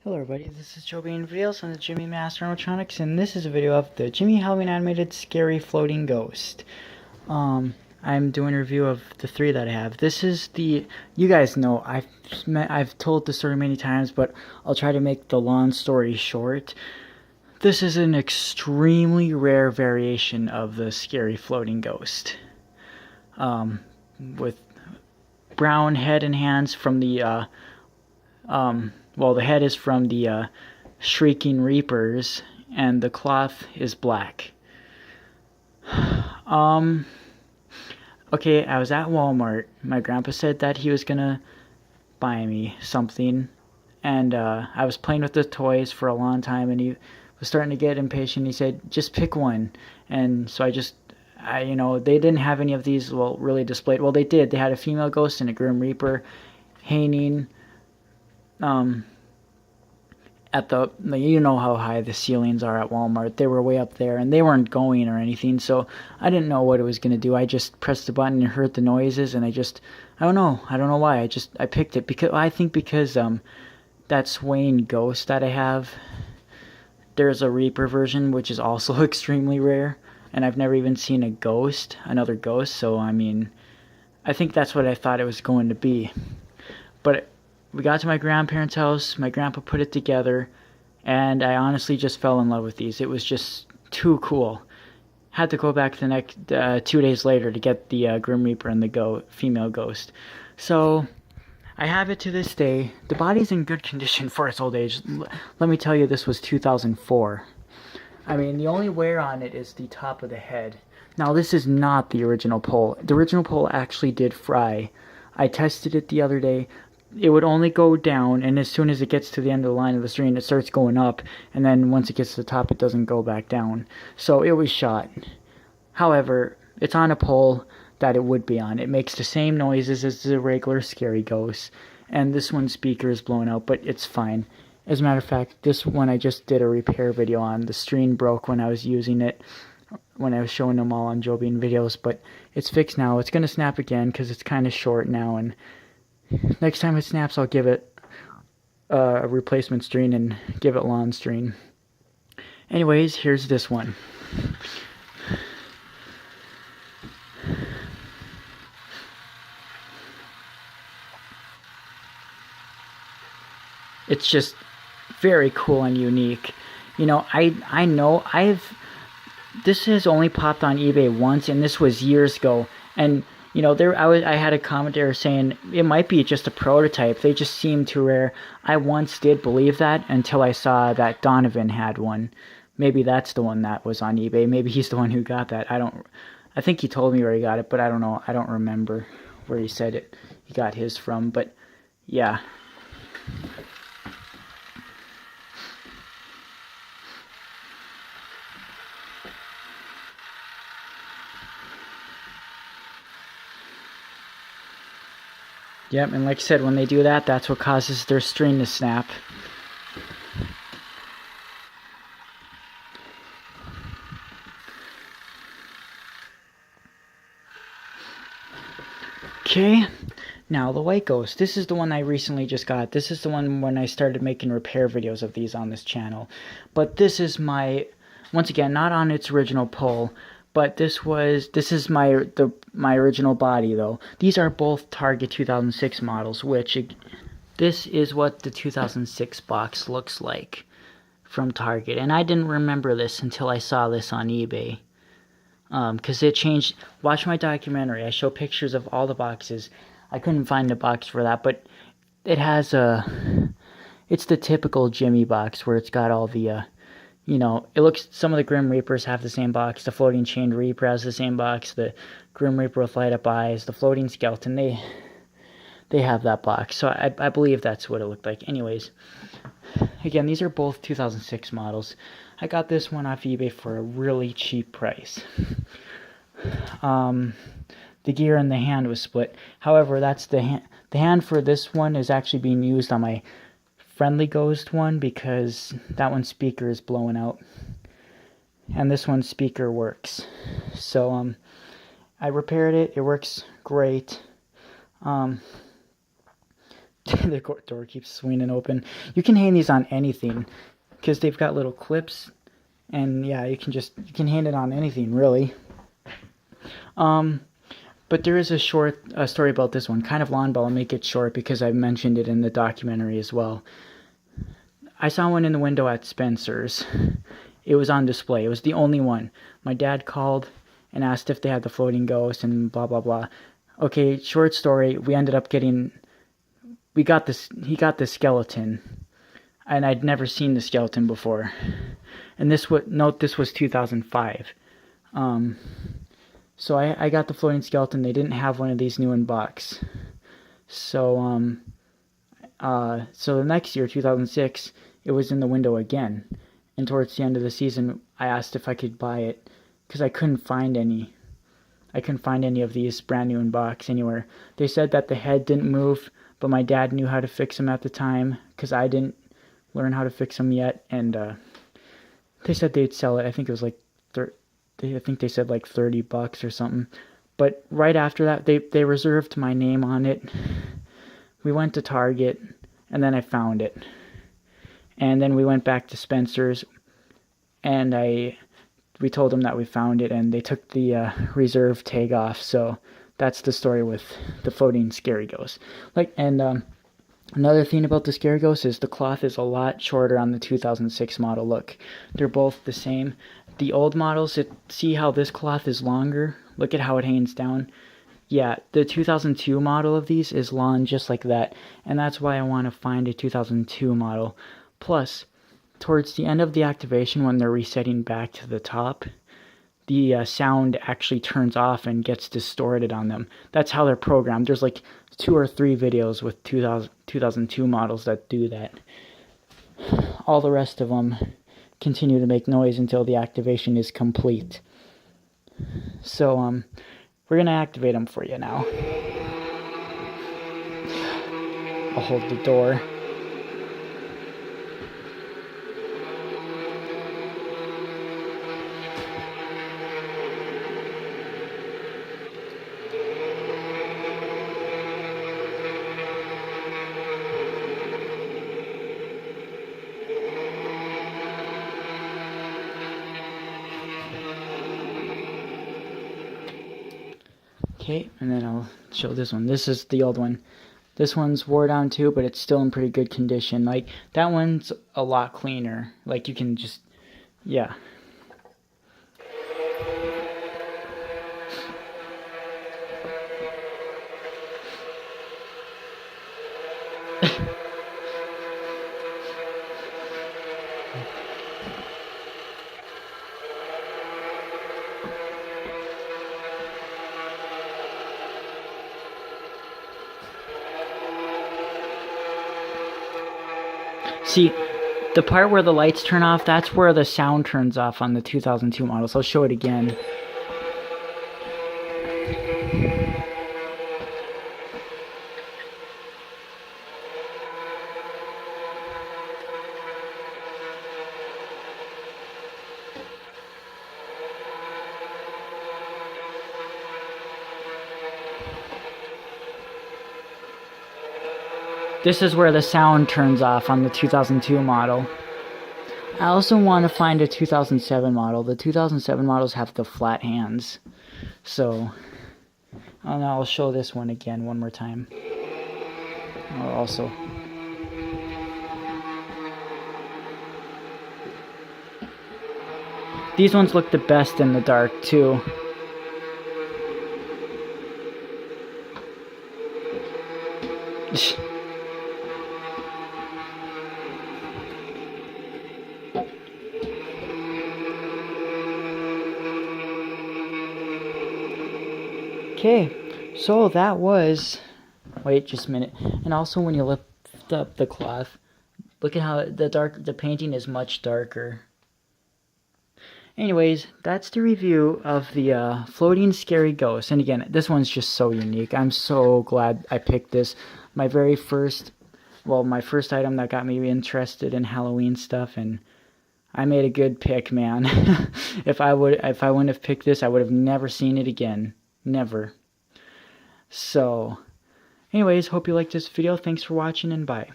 Hello everybody, this is Joe being videos on the Gemmy Master Animatronics, and this is a video of the Gemmy Halloween animated scary floating ghost. I'm doing a review of the three that I have. This is the, you guys know, I've told the story many times, but I'll try to make the long story short. This is an extremely rare variation of the scary floating ghost. With brown head and hands from the, well, the head is from the Shrieking Reapers, and the cloth is black. Okay, I was at Walmart. My grandpa said that he was gonna buy me something, and I was playing with the toys for a long time, and he was starting to get impatient. He said, just pick one. And so you know, they didn't have any of these, well, really displayed. Well, they did. They had a female ghost and a Grim Reaper hanging at the, you know how high the ceilings are at Walmart. They were way up there, and they weren't going or anything, so I didn't know what it was going to do. I just pressed the button and heard the noises, and I don't know why, I picked it, because I think because that swaying ghost that I have, there's a Reaper version, which is also extremely rare, and I've never even seen another ghost, so I mean, I think that's what I thought it was going to be. But we got to my grandparents' house, my grandpa put it together, and I honestly just fell in love with these. It was just too cool. Had to go back the next 2 days later to get the Grim Reaper and the female ghost. So I have it to this day. The body's in good condition for its old age. Let me tell you, this was 2004. I mean, the only wear on it is the top of the head. Now, this is not the original pole. The original pole actually did fry. I tested it the other day. It would only go down, and as soon as it gets to the end of the line of the string, it starts going up, and then once it gets to the top, it doesn't go back down. So it was shot. However, it's on a pole that it would be on. It makes the same noises as the regular scary ghost, and this one's speaker is blown out, but it's fine. As a matter of fact, this one I just did a repair video on. The string broke when I was using it, when I was showing them all on Joe Bean videos, but it's fixed now. It's going to snap again because it's kind of short now, and next time it snaps, I'll give it a replacement string and give it lawn string. Anyways, here's this one. It's just very cool and unique. You know, I know this has only popped on eBay once, and this was years ago, and you know, I had a commentator saying it might be just a prototype. They just seem too rare. I once did believe that until I saw that Donovan had one. Maybe that's the one that was on eBay. Maybe he's the one who got that. I think he told me where he got it, but I don't know. I don't remember where he said it. He got his from, but yeah. Yep, and like I said, when they do that, that's what causes their string to snap. Okay, now the white ghost. This is the one I recently just got. This is the one when I started making repair videos of these on this channel. But this is my, once again, not on its original pole, but this is my original body though. These are both Target 2006 models, which this is what the 2006 box looks like from Target. And I didn't remember this until I saw this on eBay. Because it changed. Watch my documentary. I show pictures of all the boxes. I couldn't find a box for that, but it has it's the typical Gemmy box where it's got all the you know, some of the Grim Reapers have the same box. The Floating Chained Reaper has the same box. The Grim Reaper with light up eyes. The Floating Skeleton, they have that box. So I believe that's what it looked like. Anyways, again, these are both 2006 models. I got this one off eBay for a really cheap price. The gear and the hand was split. However, that's the hand for this one is actually being used on my Friendly Ghost one because that one's speaker is blowing out, and this one's speaker works. So I repaired it. It works great. The door keeps swinging open. You can hang these on anything because they've got little clips, and yeah, you can hang it on anything really. But there is a short story about this one, kind of long, but I'll make it short because I mentioned it in the documentary as well. I saw one in the window at Spencer's. It was on display. It was the only one. My dad called and asked if they had the floating ghost and blah blah blah. Okay, short story. We ended up getting. He got the skeleton, and I'd never seen the skeleton before. And this was 2005. So I got the floating skeleton. They didn't have one of these new in box. So so the next year, 2006, it was in the window again. And towards the end of the season, I asked if I could buy it because I couldn't find any. I couldn't find any of these brand new in box anywhere. They said that the head didn't move, but my dad knew how to fix them at the time because I didn't learn how to fix them yet. And they said they'd sell it. I think it was like I think they said like $30 or something. But right after that, they reserved my name on it. We went to Target, and then I found it. And then we went back to Spencer's, and we told them that we found it, and they took the reserve tag off. So that's the story with the floating scary ghost. Another thing about the scary ghost is the cloth is a lot shorter on the 2006 model. Look, they're both the same. The old models, see how this cloth is longer? Look at how it hangs down. Yeah, the 2002 model of these is long just like that, and that's why I want to find a 2002 model. Plus, towards the end of the activation, when they're resetting back to the top, the sound actually turns off and gets distorted on them. That's how they're programmed. There's like 2 or 3 videos with 2002 models that do that. All the rest of them continue to make noise until the activation is complete. So, we're going to activate them for you now. I'll hold the door. Okay, and then I'll show this one. This is the old one. This one's wore down too, but it's still in pretty good condition. Like, that one's a lot cleaner. Like, you can just, yeah. See, the part where the lights turn off, that's where the sound turns off on the 2002 models. I'll show it again. This is where the sound turns off on the 2002 model. I also want to find a 2007 model. The 2007 models have the flat hands. So, and I'll show this one again one more time. Also, these ones look the best in the dark too. Okay, so that was, wait just a minute, and also when you lift up the cloth, look at how the painting is much darker. Anyways, that's the review of the floating scary ghost, and again, this one's just so unique. I'm so glad I picked this. My first item that got me interested in Halloween stuff, and I made a good pick, man. If I wouldn't have picked this, I would have never seen it again. Never. So, Anyways, hope you liked this video. Thanks for watching, and bye.